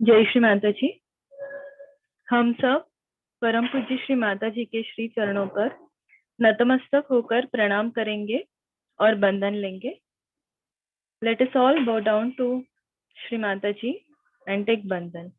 जय श्री माता जी। हम सब परम पूज्य श्री माता जी के श्री चरणों पर नतमस्तक होकर प्रणाम करेंगे और बंधन लेंगे। Let us all bow down to Shri Mata ji and take बंधन।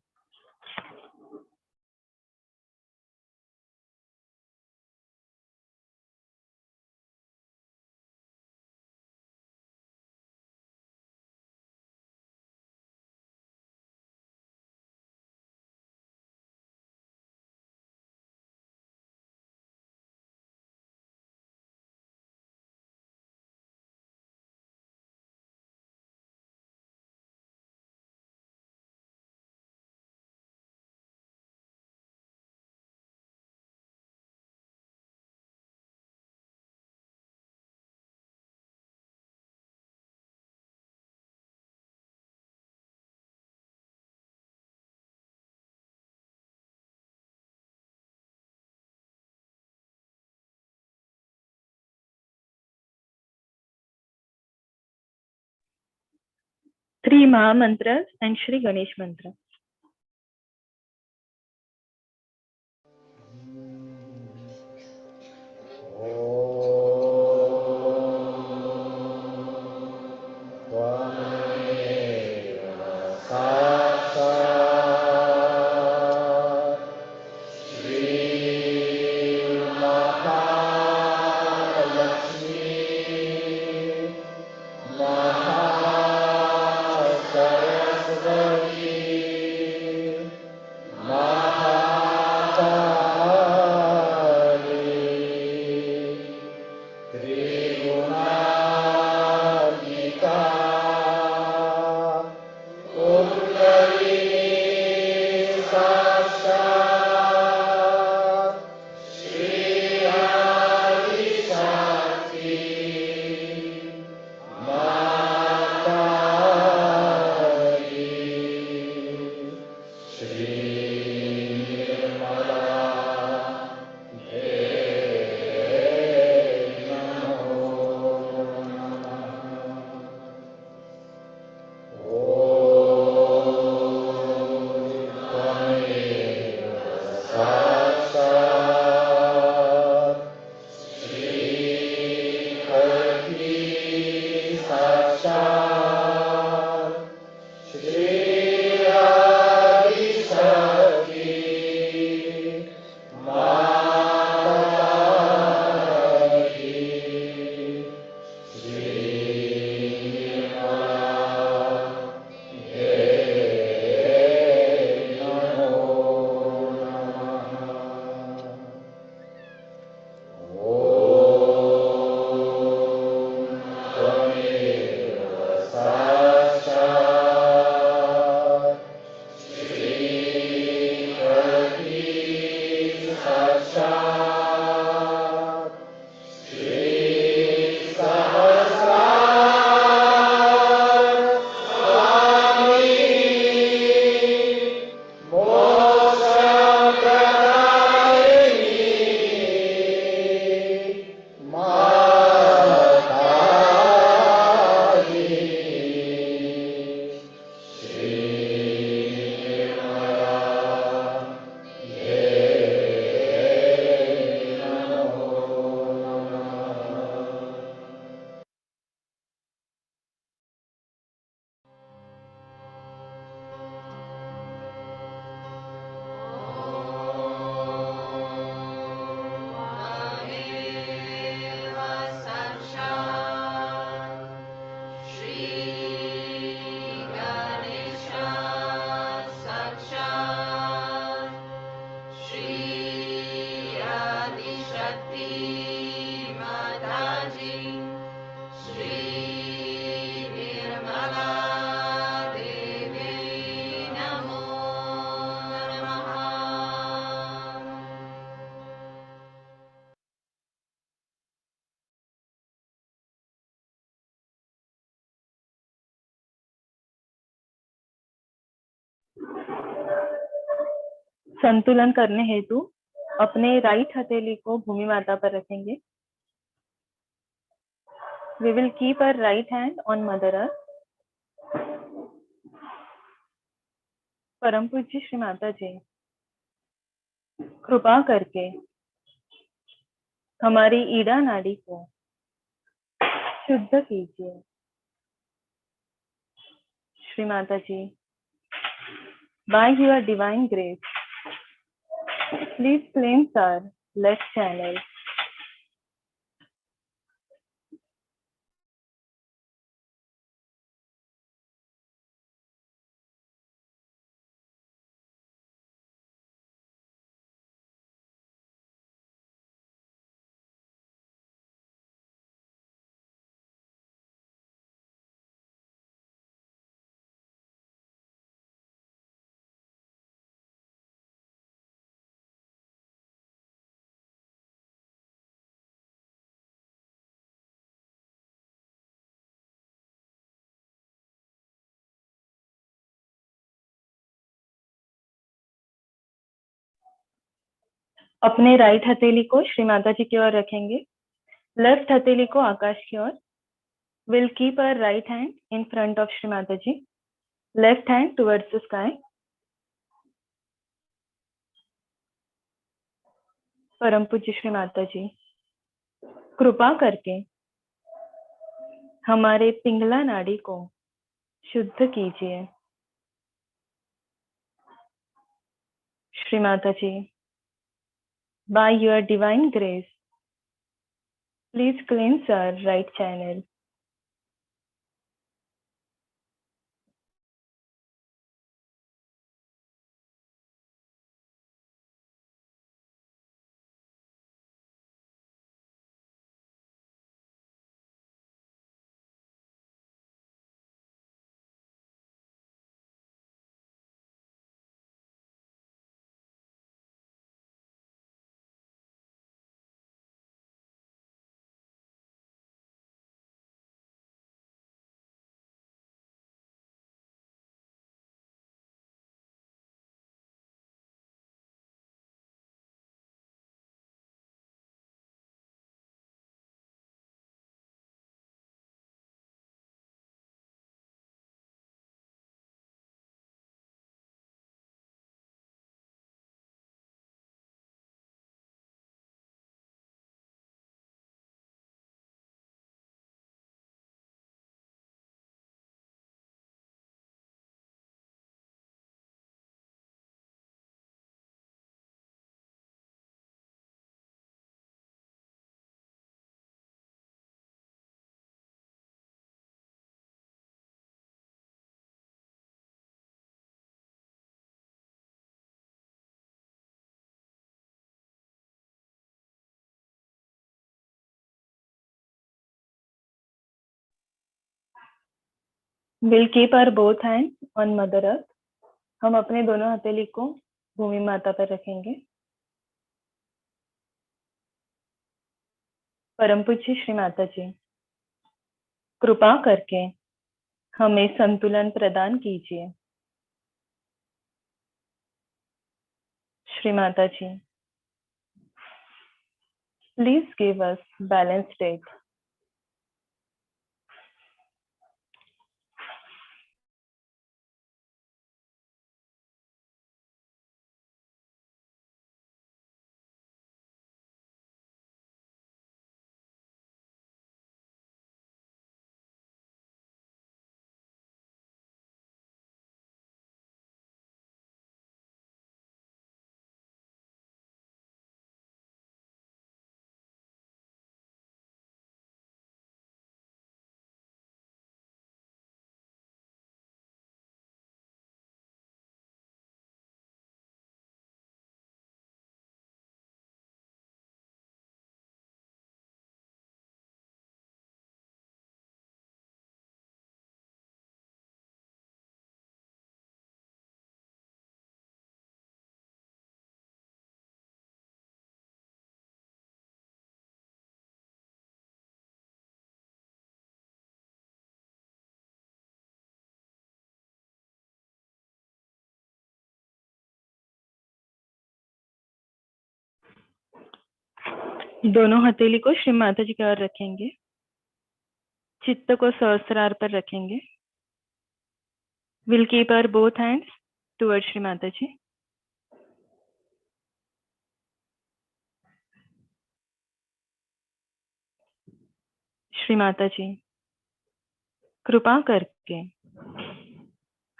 Three Maha Mantras and Shri Ganesh Mantra। संतुलन करने हेतु अपने राइट हथेली को भूमि माता पर रखेंगे। We will keep our right hand on Mother Earth परम पूज्य श्री माता जी, कृपा करके हमारी ईड़ा नाड़ी को शुद्ध कीजिए। श्री माता जी, by your divine grace, please cleanse our left channel. अपने राइट हथेली को श्री माता जी की ओर रखेंगे, लेफ्ट हथेली को आकाश की ओर। Will keep our right hand in front of Shri Mata ji, left hand towards the sky. परम पूज्य श्री माता जी, कृपा करके हमारे पिंगला नाड़ी को शुद्ध कीजिए। श्री माता जी, by your divine grace, please cleanse our right channel. We'll keep our both hands on Mother Earth. हम अपने दोनों हथेली को भूमि माता पर रखेंगे। परम पूज्य श्री माता जी, कृपा करके हमें संतुलन प्रदान कीजिए। Shri Mata ji, please give us balance state. दोनों हथेली को श्री माता जी की ओर रखेंगे, चित्त को सहस्त्रार पर रखेंगे। Will keep our both hands towards Shri Mataji. Shri Mata ji, कृपा करके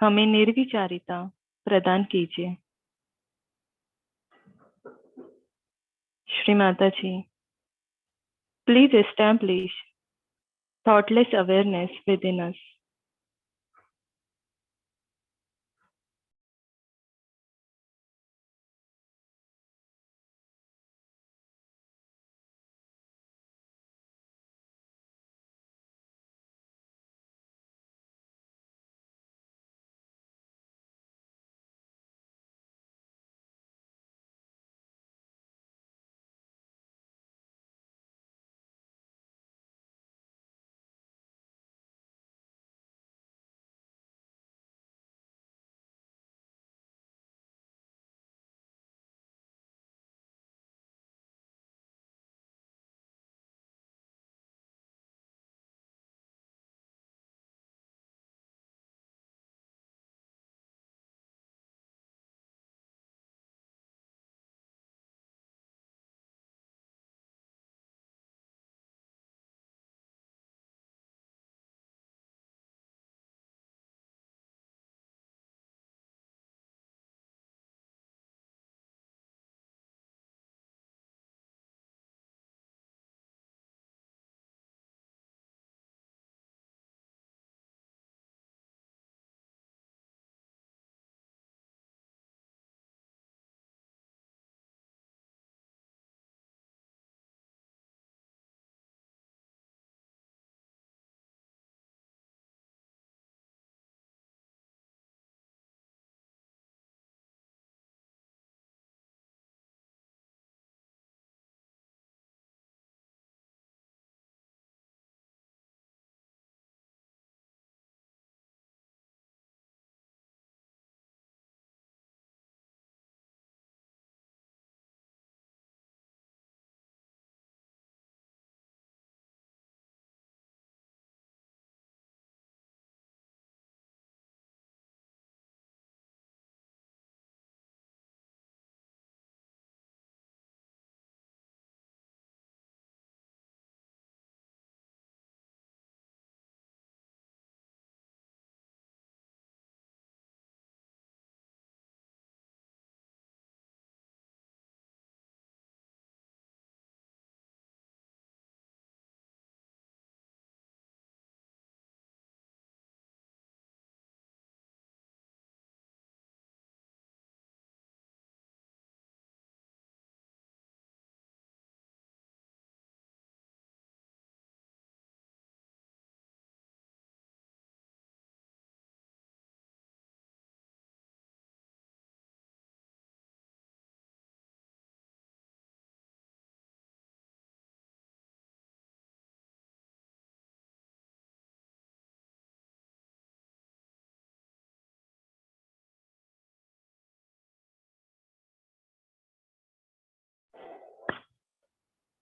हमें निर्विचारिता प्रदान कीजिए। Shri Mata ji, please establish thoughtless awareness within us.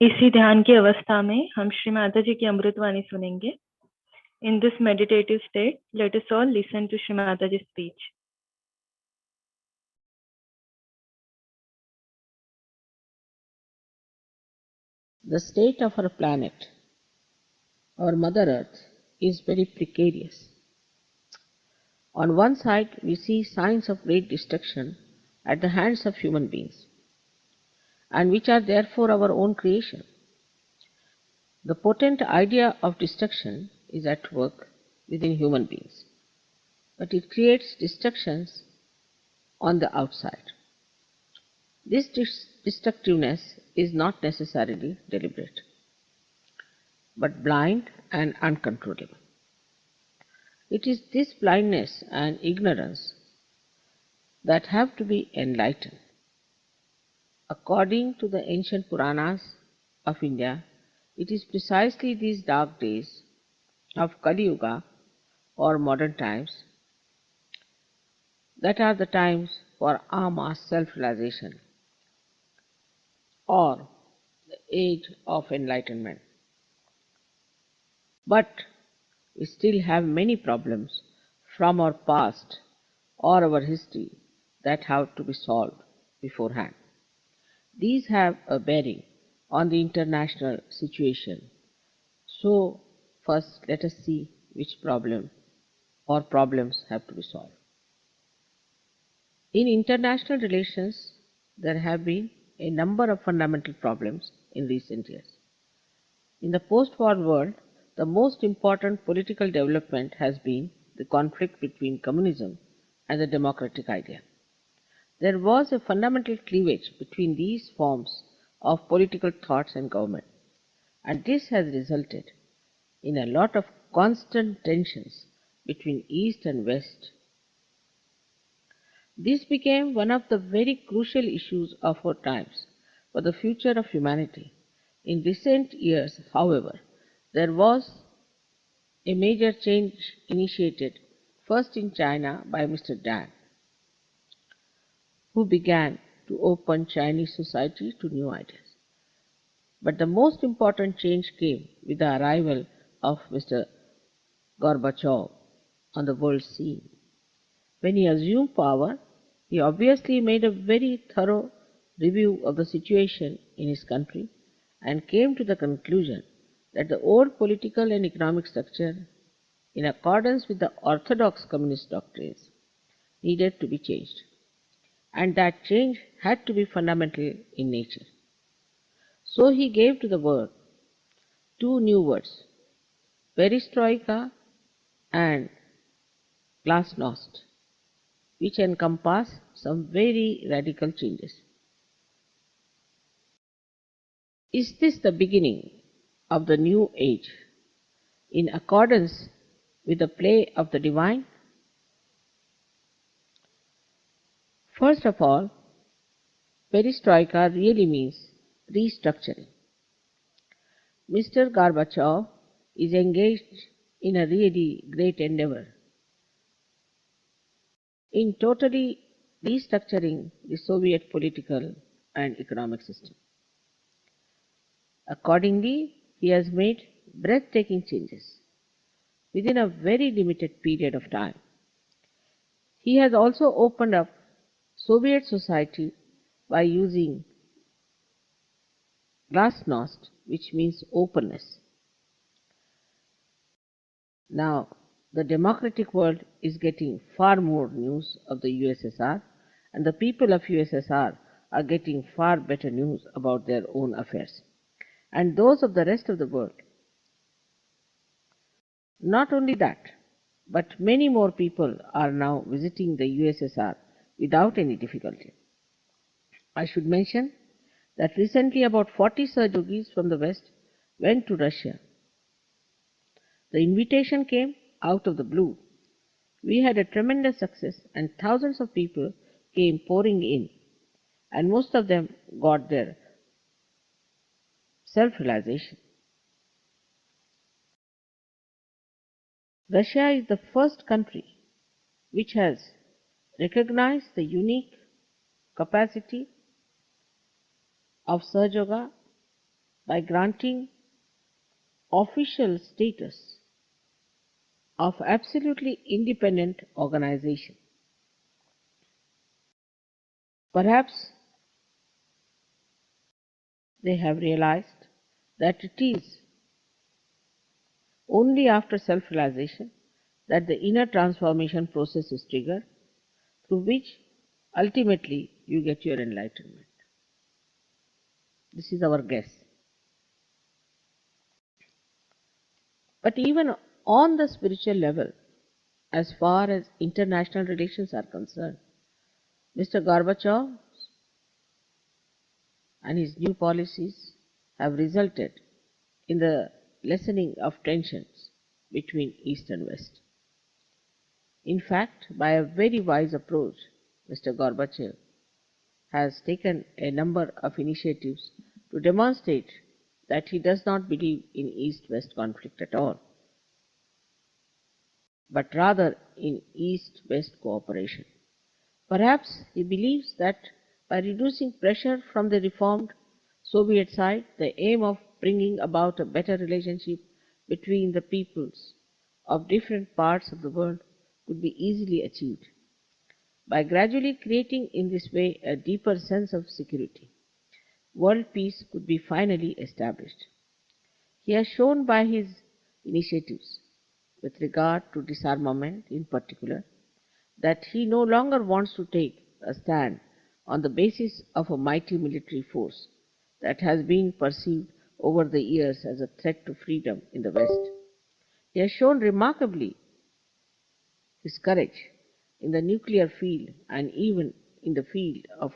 इसी ध्यान की अवस्था में हम श्री माता जी की अमृतवाणी सुनेंगे। In this meditative state, let us all listen to Shri Mataji's speech. The state of our planet, our Mother Earth, is very precarious. On one side, we see signs of great destruction at the hands of human beings, and which are therefore our own creation. The potent idea of destruction is at work within human beings, but it creates destructions on the outside. This destructiveness is not necessarily deliberate, but blind and uncontrollable. It is this blindness and ignorance that have to be enlightened. According to the ancient Puranas of India, it is precisely these dark days of Kali Yuga or modern times that are the times for en masse self-realization or the age of enlightenment. But we still have many problems from our past or our history that have to be solved beforehand. These have a bearing on the international situation. So, first let us see which problem or problems have to be solved. In international relations, there have been a number of fundamental problems in recent years. In the post-war world, the most important political development has been the conflict between communism and the democratic idea. There was a fundamental cleavage between these forms of political thoughts and government, and this has resulted in a lot of constant tensions between East and West. This became one of the very crucial issues of our times for the future of humanity. In recent years, however, there was a major change initiated first in China by Mr. Deng, who began to open Chinese society to new ideas. But the most important change came with the arrival of Mr. Gorbachev on the world scene. When he assumed power, he obviously made a very thorough review of the situation in his country and came to the conclusion that the old political and economic structure, in accordance with the orthodox communist doctrines, needed to be changed, and that change had to be fundamental in nature. So he gave to the world two new words, perestroika and glasnost, which encompass some very radical changes. Is this the beginning of the new age in accordance with the play of the divine? First of all, perestroika really means restructuring. Mr. Gorbachev is engaged in a really great endeavor in totally restructuring the Soviet political and economic system. Accordingly, he has made breathtaking changes within a very limited period of time. He has also opened up Soviet society by using glasnost, which means openness. Now, the democratic world is getting far more news of the USSR, and the people of USSR are getting far better news about their own affairs and those of the rest of the world. Not only that, but many more people are now visiting the USSR without any difficulty. I should mention that recently about 40 Sahajogis from the West went to Russia. The invitation came out of the blue. We had a tremendous success and thousands of people came pouring in, and most of them got their self-realization. Russia is the first country which has recognized the unique capacity of Sahaja by granting official status of absolutely independent organization. Perhaps they have realized that it is only after self-realization that the inner transformation process is triggered, through which ultimately you get your enlightenment. This is our guess. But even on the spiritual level, as far as international relations are concerned, Mr. Gorbachev and his new policies have resulted in the lessening of tensions between East and West. In fact, by a very wise approach, Mr. Gorbachev has taken a number of initiatives to demonstrate that he does not believe in East-West conflict at all, but rather in East-West cooperation. Perhaps he believes that by reducing pressure from the reformed Soviet side, the aim of bringing about a better relationship between the peoples of different parts of the world could be easily achieved. By gradually creating in this way a deeper sense of security, world peace could be finally established. He has shown by his initiatives with regard to disarmament in particular that he no longer wants to take a stand on the basis of a mighty military force that has been perceived over the years as a threat to freedom in the West. He has shown remarkably his courage in the nuclear field and even in the field of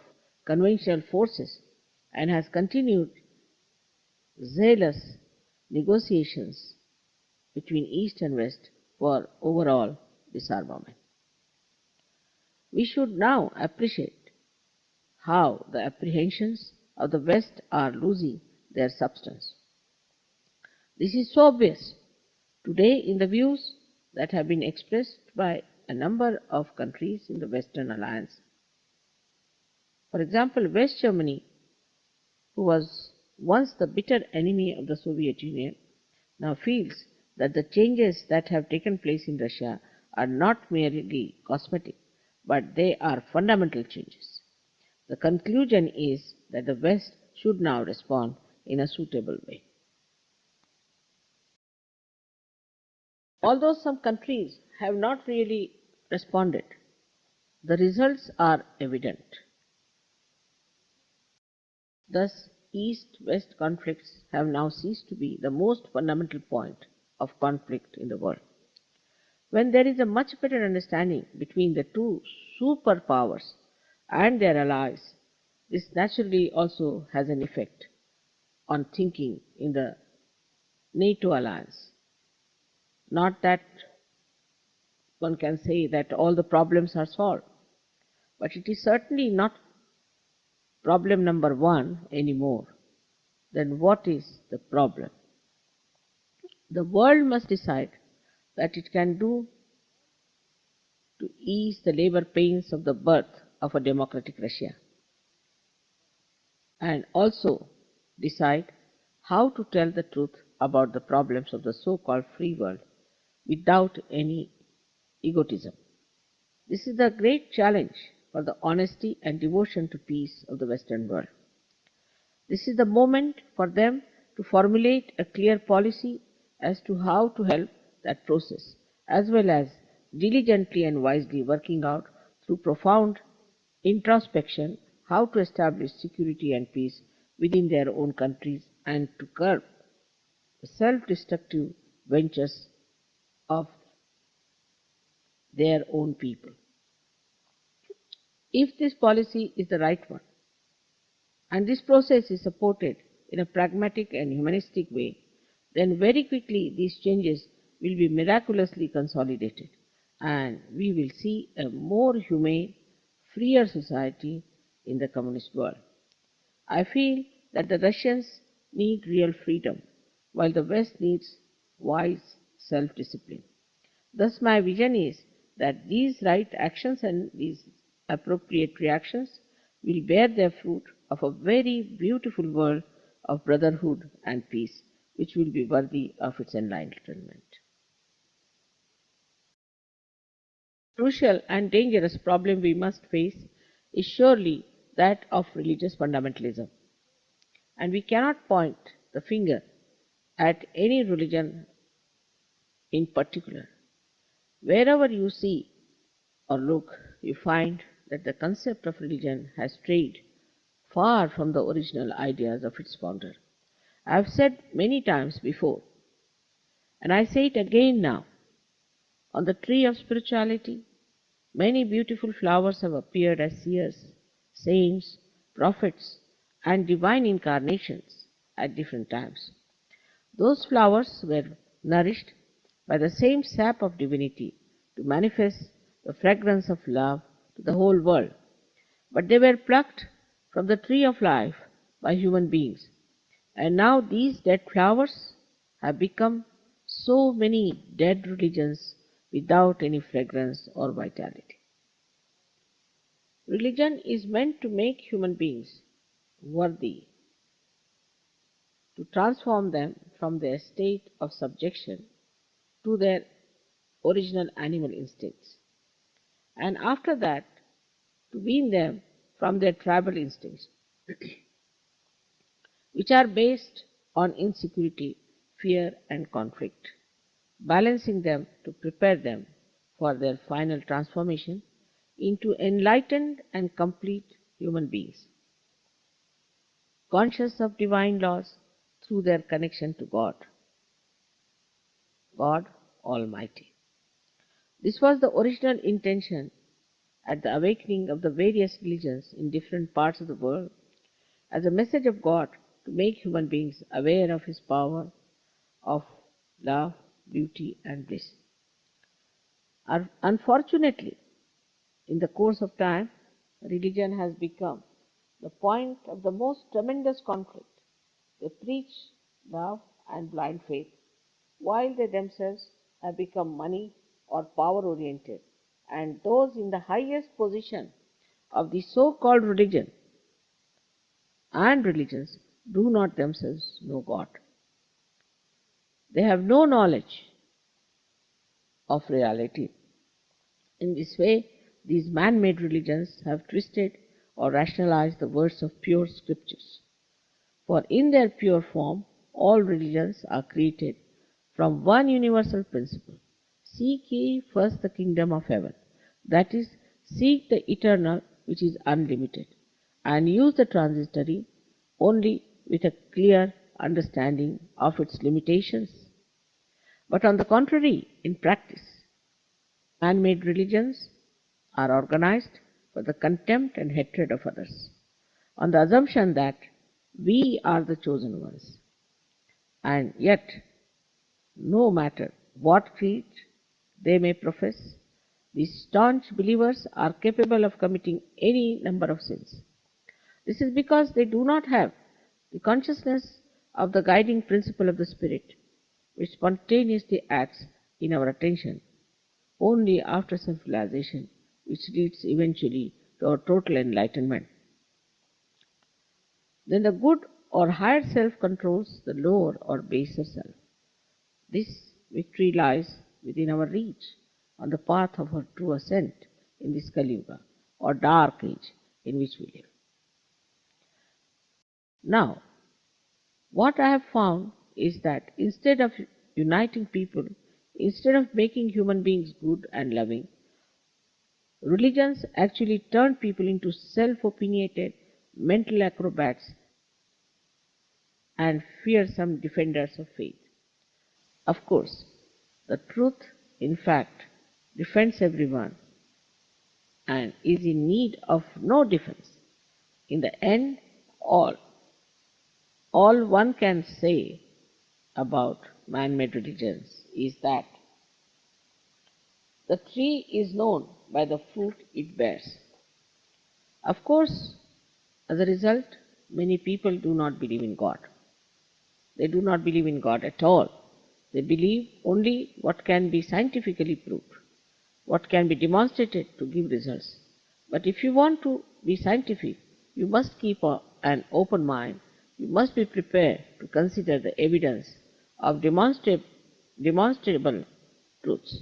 conventional forces and has continued zealous negotiations between East and West for overall disarmament. We should now appreciate how the apprehensions of the West are losing their substance. This is so obvious today in the views that have been expressed by a number of countries in the Western Alliance. For example, West Germany, who was once the bitter enemy of the Soviet Union, now feels that the changes that have taken place in Russia are not merely cosmetic, but they are fundamental changes. The conclusion is that the West should now respond in a suitable way. Although some countries have not really responded, the results are evident. Thus, East-West conflicts have now ceased to be the most fundamental point of conflict in the world. When there is a much better understanding between the two superpowers and their allies, this naturally also has an effect on thinking in the NATO alliance. Not that one can say that all the problems are solved, but it is certainly not problem number one anymore. Then what is the problem? The world must decide that it can do to ease the labor pains of the birth of a democratic Russia, and also decide how to tell the truth about the problems of the so-called free world without any egotism. This is the great challenge for the honesty and devotion to peace of the Western world. This is the moment for them to formulate a clear policy as to how to help that process, as well as diligently and wisely working out through profound introspection how to establish security and peace within their own countries and to curb the self-destructive ventures of their own people. If this policy is the right one, and this process is supported in a pragmatic and humanistic way, then very quickly these changes will be miraculously consolidated and we will see a more humane, freer society in the communist world. I feel that the Russians need real freedom, while the West needs wise self-discipline. Thus my vision is that these right actions and these appropriate reactions will bear their fruit of a very beautiful world of brotherhood and peace, which will be worthy of its enlightenment. Crucial and dangerous problem we must face is surely that of religious fundamentalism. And we cannot point the finger at any religion in particular. Wherever you see or look, you find that the concept of religion has strayed far from the original ideas of its founder. I have said many times before, and I say it again now, on the tree of spirituality, many beautiful flowers have appeared as seers, saints, prophets, and divine incarnations at different times. Those flowers were nourished by the same sap of divinity to manifest the fragrance of love to the whole world. But they were plucked from the tree of life by human beings. And now these dead flowers have become so many dead religions without any fragrance or vitality. Religion is meant to make human beings worthy, to transform them from their state of subjection to their original animal instincts. And after that, to wean them from their tribal instincts, which are based on insecurity, fear, and conflict, balancing them to prepare them for their final transformation into enlightened and complete human beings, conscious of divine laws through their connection to God Almighty. This was the original intention at the awakening of the various religions in different parts of the world as a message of God to make human beings aware of His power of love, beauty, and bliss. Unfortunately, in the course of time, religion has become the point of the most tremendous conflict. They preach love and blind faith, while they themselves have become money or power oriented, and those in the highest position of the so called religion and religions do not themselves know God. They have no knowledge of reality. In this way, these man made religions have twisted or rationalized the words of pure scriptures. For in their pure form, all religions are created from one universal principle: seek ye first the kingdom of heaven. That is, seek the eternal which is unlimited, and use the transitory only with a clear understanding of its limitations. But on the contrary, in practice, man made religions are organized for the contempt and hatred of others, on the assumption that we are the chosen ones. And yet, no matter what creed they may profess, these staunch believers are capable of committing any number of sins. This is because they do not have the consciousness of the guiding principle of the Spirit, which spontaneously acts in our attention only after self-realization, which leads eventually to our total enlightenment. Then the good or higher self controls the lower or baser self. This victory lies within our reach on the path of our true ascent in this Kali Yuga, or dark age in which we live. Now, what I have found is that instead of uniting people, instead of making human beings good and loving, religions actually turn people into self-opinionated mental acrobats and fearsome defenders of faith. Of course, the truth, in fact, defends everyone and is in need of no defense. In the end, all one can say about man-made religions is that the tree is known by the fruit it bears. Of course, as a result, many people do not believe in God. They do not believe in God at all. They believe only what can be scientifically proved, what can be demonstrated to give results. But if you want to be scientific, you must keep an open mind. You must be prepared to consider the evidence of demonstrable truths.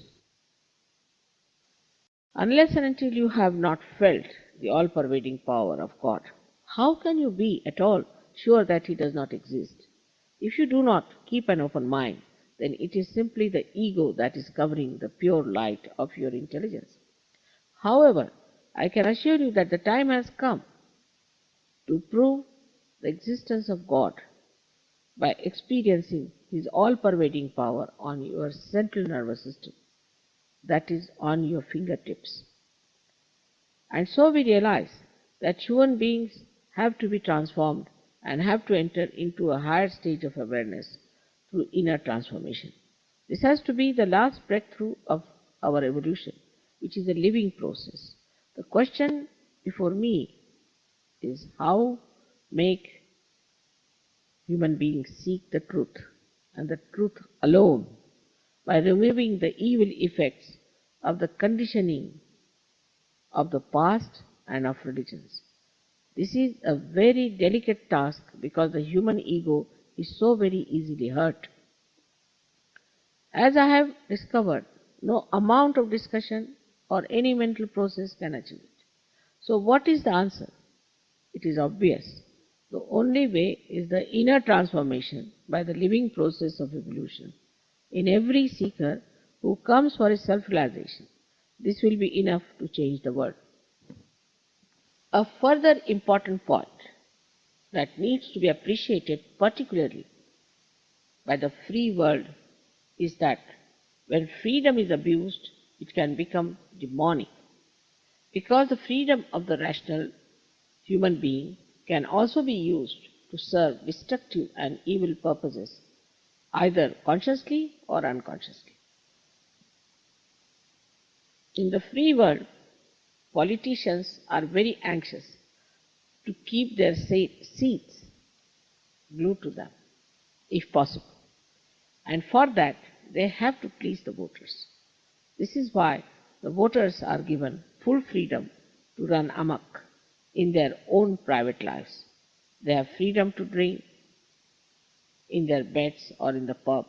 Unless and until you have not felt the all-pervading power of God, how can you be at all sure that He does not exist? If you do not keep an open mind, then it is simply the ego that is covering the pure light of your intelligence. However, I can assure you that the time has come to prove the existence of God by experiencing His all-pervading power on your central nervous system, that is, on your fingertips. And so we realize that human beings have to be transformed and have to enter into a higher stage of awareness through inner transformation. This has to be the last breakthrough of our evolution, which is a living process. The question before me is how make human beings seek the truth and the truth alone by removing the evil effects of the conditioning of the past and of religions. This is a very delicate task because the human ego is so very easily hurt. As I have discovered, no amount of discussion or any mental process can achieve it. So what is the answer? It is obvious. The only way is the inner transformation by the living process of evolution. In every seeker who comes for his self-realization, this will be enough to change the world. A further important point that needs to be appreciated particularly by the free world is that when freedom is abused, it can become demonic. Because the freedom of the rational human being can also be used to serve destructive and evil purposes, either consciously or unconsciously. In the free world, politicians are very anxious to keep their seats glued to them, if possible. And for that, they have to please the voters. This is why the voters are given full freedom to run amok in their own private lives. They have freedom to drink in their beds or in the pub,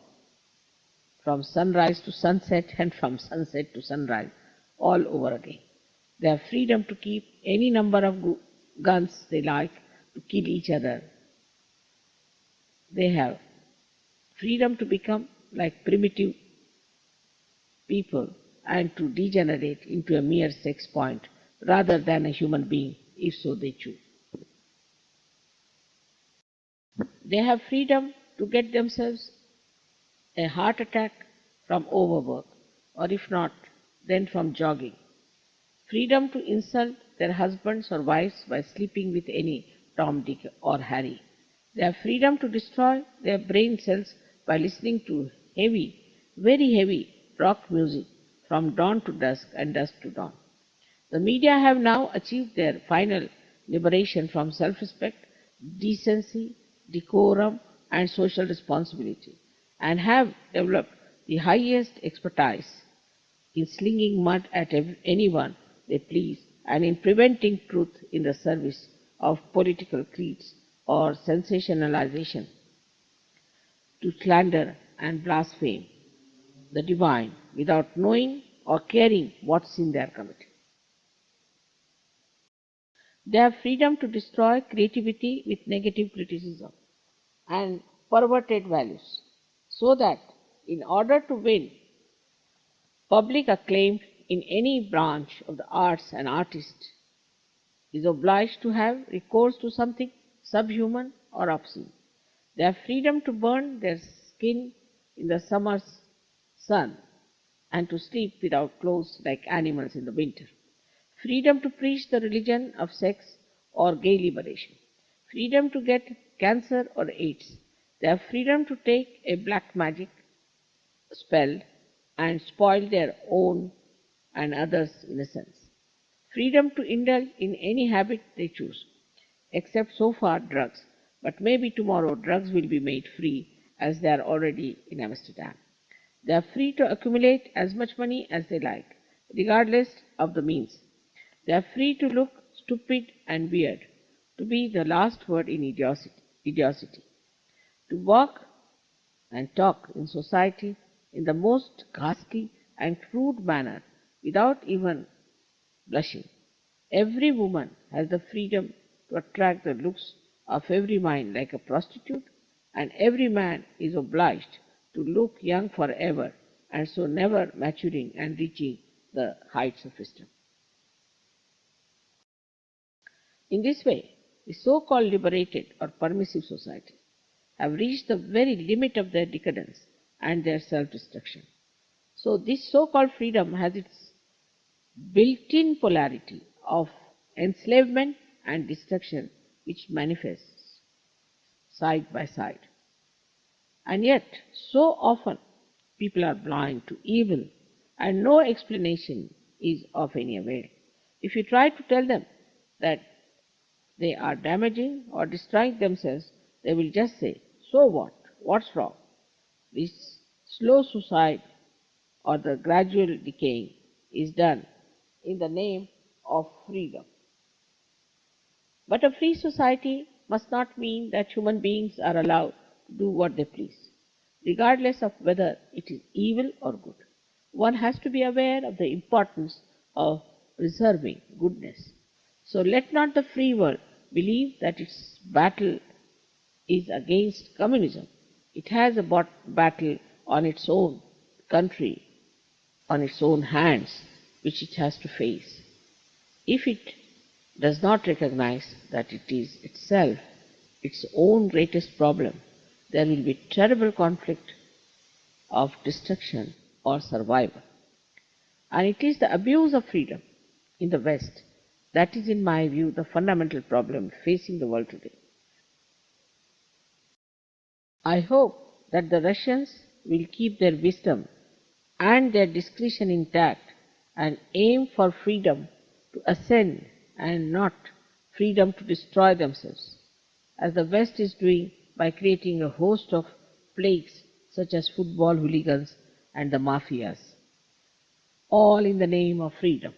from sunrise to sunset and from sunset to sunrise, all over again. They have freedom to keep any number of guns they like to kill each other. They have freedom to become like primitive people and to degenerate into a mere sex point rather than a human being, if so they choose. They have freedom to get themselves a heart attack from overwork, or if not, then from jogging. Freedom to insult their husbands or wives by sleeping with any Tom, Dick, or Harry. They have freedom to destroy their brain cells by listening to heavy, very heavy rock music from dawn to dusk and dusk to dawn. The media have now achieved their final liberation from self-respect, decency, decorum, and social responsibility, and have developed the highest expertise in slinging mud at anyone they please and in preventing truth in the service of political creeds or sensationalization to slander and blaspheme the divine without knowing or caring what sin they are committing. They have freedom to destroy creativity with negative criticism and perverted values, so that in order to win public acclaim in any branch of the arts, an artist is obliged to have recourse to something subhuman or obscene. They have freedom to burn their skin in the summer's sun and to sleep without clothes like animals in the winter. Freedom to preach the religion of sex or gay liberation. Freedom to get cancer or AIDS. They have freedom to take a black magic spell and spoil their own and others' innocence. Freedom to indulge in any habit they choose, except so far drugs, but maybe tomorrow drugs will be made free as they are already in Amsterdam. They are free to accumulate as much money as they like, regardless of the means. They are free to look stupid and weird, to be the last word in idiocy, to walk and talk in society in the most ghastly and crude manner without even blushing. Every woman has the freedom to attract the looks of every mind like a prostitute, and every man is obliged to look young forever and so never maturing and reaching the heights of wisdom. In this way, the so-called liberated or permissive society have reached the very limit of their decadence and their self-destruction. So this so-called freedom has its built-in polarity of enslavement and destruction which manifests side by side. And yet, so often people are blind to evil and no explanation is of any avail. If you try to tell them that they are damaging or destroying themselves, they will just say, so what? What's wrong? This slow suicide or the gradual decaying is done in the name of freedom. But a free society must not mean that human beings are allowed to do what they please, regardless of whether it is evil or good. One has to be aware of the importance of preserving goodness. So let not the free world believe that its battle is against communism. It has a battle on its own country, on its own hands, which it has to face. If it does not recognize that it is itself its own greatest problem, there will be terrible conflict of destruction or survival. And it is the abuse of freedom in the West that is, in my view, the fundamental problem facing the world today. I hope that the Russians will keep their wisdom and their discretion intact and aim for freedom to ascend and not freedom to destroy themselves, as the West is doing by creating a host of plagues such as football hooligans and the mafias, all in the name of freedom.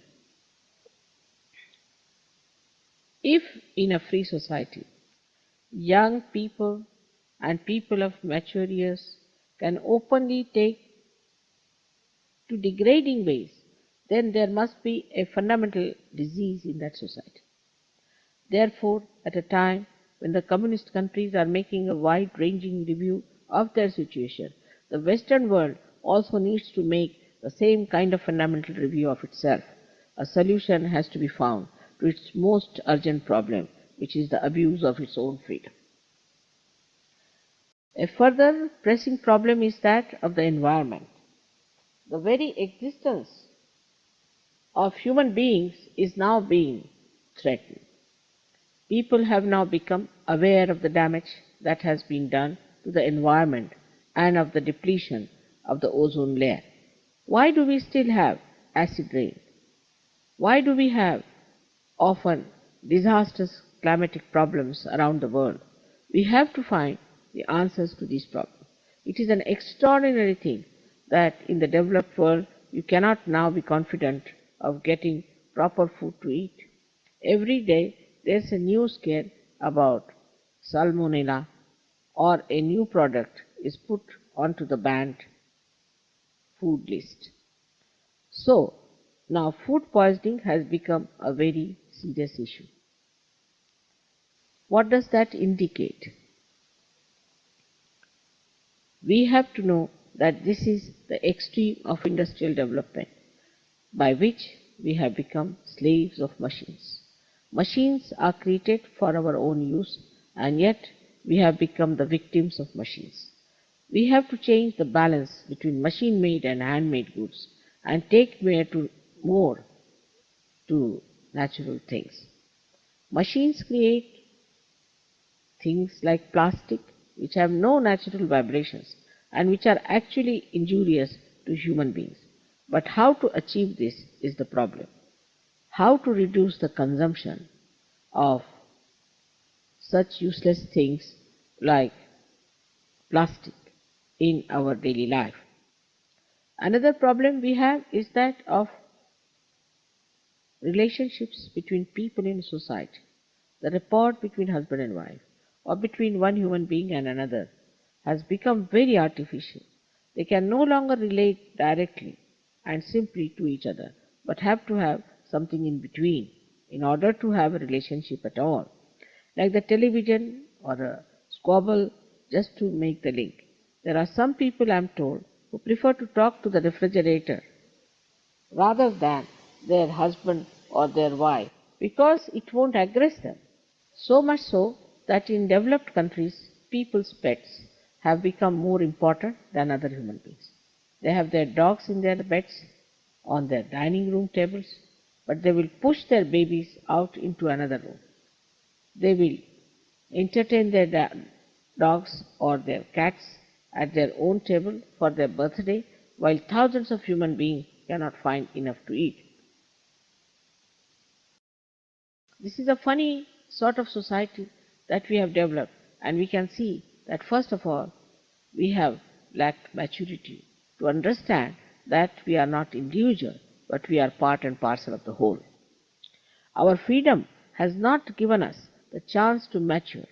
If in a free society, young people and people of mature years can openly take to degrading ways, then there must be a fundamental disease in that society. Therefore, at a time when the communist countries are making a wide-ranging review of their situation, the Western world also needs to make the same kind of fundamental review of itself. A solution has to be found to its most urgent problem, which is the abuse of its own freedom. A further pressing problem is that of the environment. The very existence of human beings is now being threatened. People have now become aware of the damage that has been done to the environment and of the depletion of the ozone layer. Why do we still have acid rain? Why do we have often disastrous climatic problems around the world? We have to find the answers to these problems. It is an extraordinary thing that in the developed world you cannot now be confident of getting proper food to eat. Every day there's a new scare about salmonella or a new product is put onto the banned food list. So, now food poisoning has become a very serious issue. What does that indicate? We have to know that this is the extreme of industrial development by which we have become slaves of machines. Machines are created for our own use, and yet we have become the victims of machines. We have to change the balance between machine-made and handmade goods and take more to natural things. Machines create things like plastic which have no natural vibrations and which are actually injurious to human beings. But how to achieve this is the problem. How to reduce the consumption of such useless things like plastic in our daily life. Another problem we have is that of relationships between people in society. The rapport between husband and wife or between one human being and another has become very artificial. They can no longer relate directly and simply to each other, but have to have something in between in order to have a relationship at all, like the television or a squabble just to make the link. There are some people, I am told, who prefer to talk to the refrigerator rather than their husband or their wife because it won't aggress them. So much so that in developed countries, people's pets have become more important than other human beings. They have their dogs in their beds, on their dining room tables, but they will push their babies out into another room. They will entertain their dogs or their cats at their own table for their birthday, while thousands of human beings cannot find enough to eat. This is a funny sort of society that we have developed, and we can see that first of all, we have lacked maturity to understand that we are not individual, but we are part and parcel of the whole. Our freedom has not given us the chance to mature,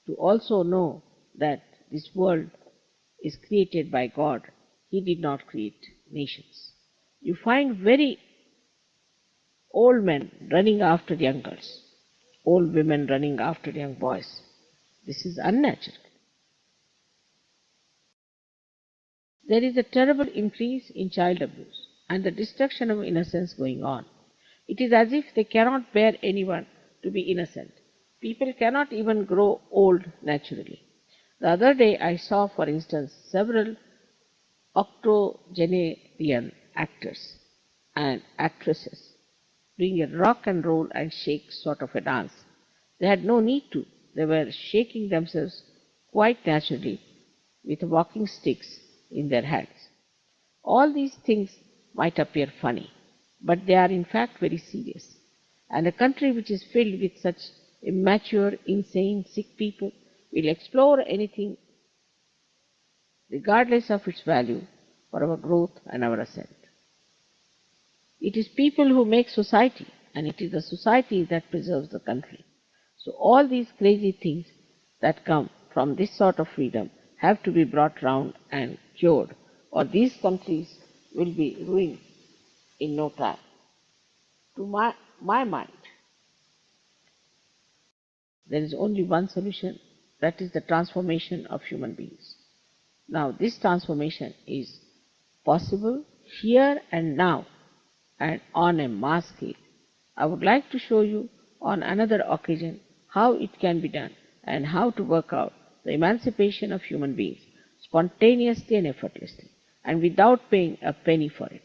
to also know that this world is created by God. He did not create nations. You find very Old men running after young girls, old women running after young boys. This is unnatural. There is a terrible increase in child abuse and the destruction of innocence going on. It is as if they cannot bear anyone to be innocent. People cannot even grow old naturally. The other day I saw, for instance, several octogenarian actors and actresses doing a rock and roll and shake sort of a dance. They had no need to. They were shaking themselves quite naturally with walking sticks in their hands. All these things might appear funny, but they are in fact very serious. And a country which is filled with such immature, insane, sick people will explore anything regardless of its value for our growth and our ascent. It is people who make society, and it is the society that preserves the country. So all these crazy things that come from this sort of freedom have to be brought round and cured, or these countries will be ruined in no time. To my mind, there is only one solution, that is the transformation of human beings. Now, this transformation is possible here and now and on a mass scale. I would like to show you on another occasion how it can be done and how to work out the emancipation of human beings spontaneously and effortlessly and without paying a penny for it.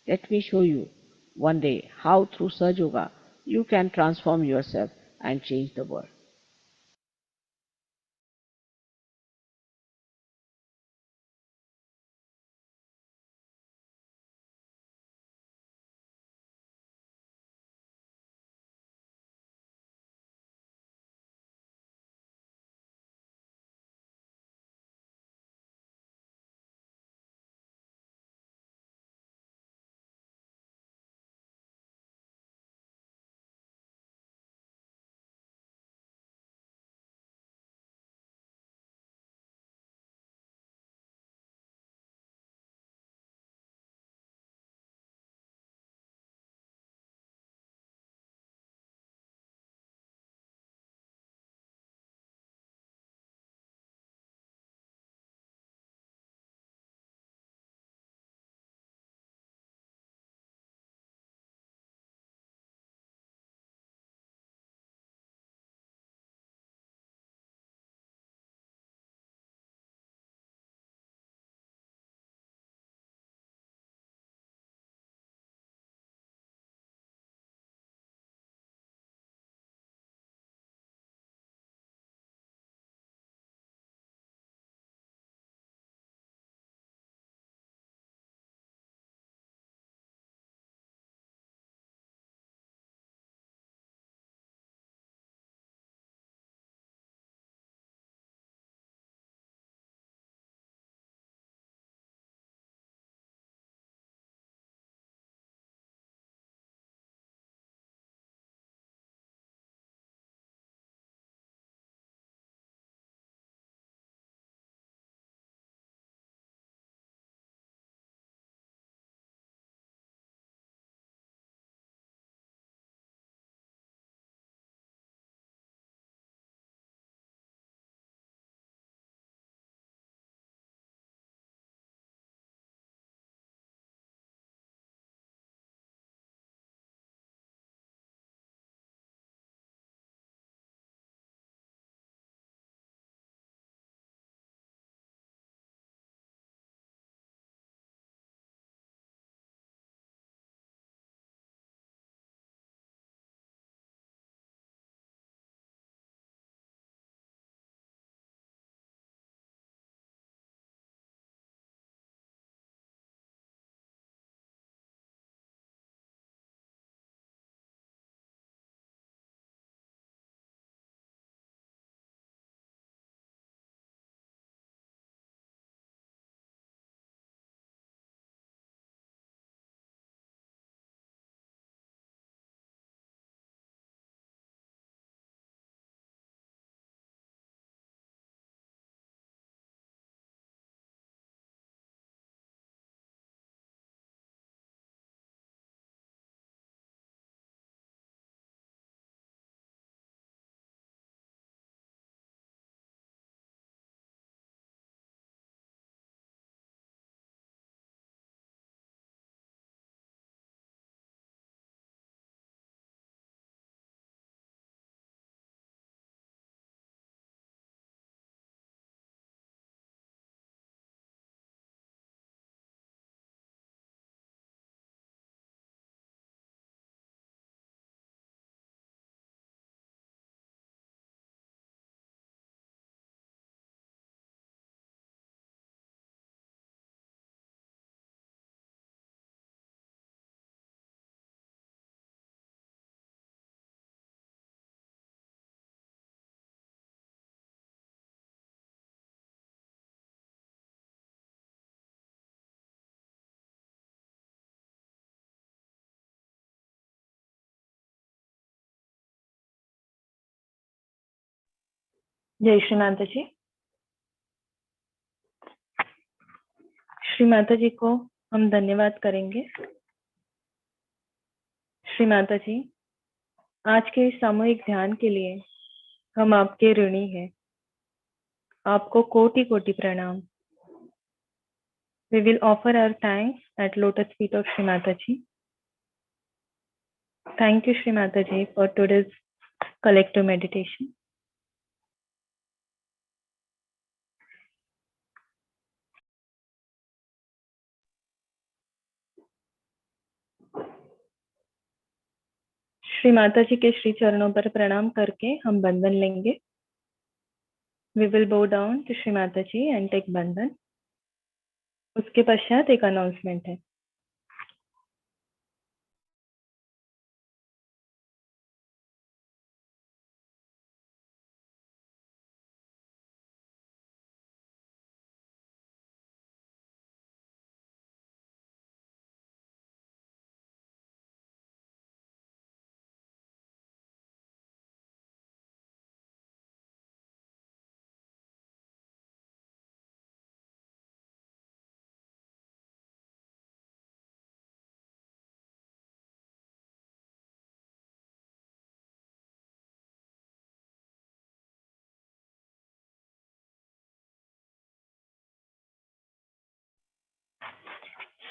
Let me show you one day how through Sahaja Yoga you can transform yourself and change the world. जय श्री माता जी। श्री माता जी को हम धन्यवाद करेंगे। श्री माता जी, आज के सामूहिक ध्यान के लिए हम आपके ऋणी हैं। आपको कोटि कोटि प्रणाम। We will offer our thanks at lotus feet of Shri Mataji. Thank you, Shri Mataji, for today's collective meditation. Shri माताजी के श्री चरणों पर प्रणाम करके हम बंधन लेंगे। We will bow down to Shri Mataji and take बंधन। उसके पश्चात एक अनाउंसमेंट है।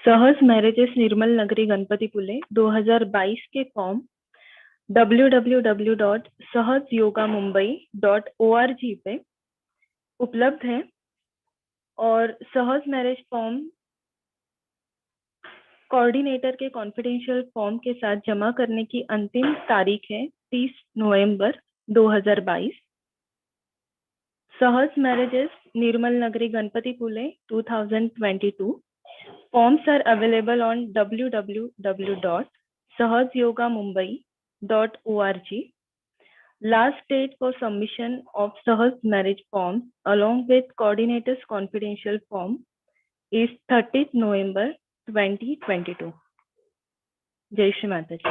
सहज मैरिजेस निर्मल नगरी गणपति पुले 2022 के फॉर्म www.sahajyogamumbai.org पे उपलब्ध है और सहज मैरिज फॉर्म कोऑर्डिनेटर के कॉन्फिडेंशियल फॉर्म के साथ जमा करने की अंतिम तारीख है 30 नवंबर 2022। सहज मैरिजेस निर्मल नगरी गणपति पुले 2022 forms are available on www.sahajyogamumbai.org. Last date for submission of Sahaj marriage forms along with coordinator's confidential form is 30th November 2022. जय श्री माता जी।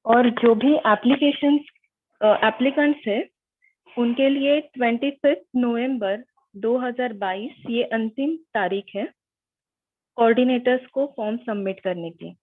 और जो भी एप्लीकेंट्स है उनके लिए 25 नवंबर 2022 ये अंतिम तारीख है कोऑर्डिनेटर्स को फॉर्म सबमिट करने की।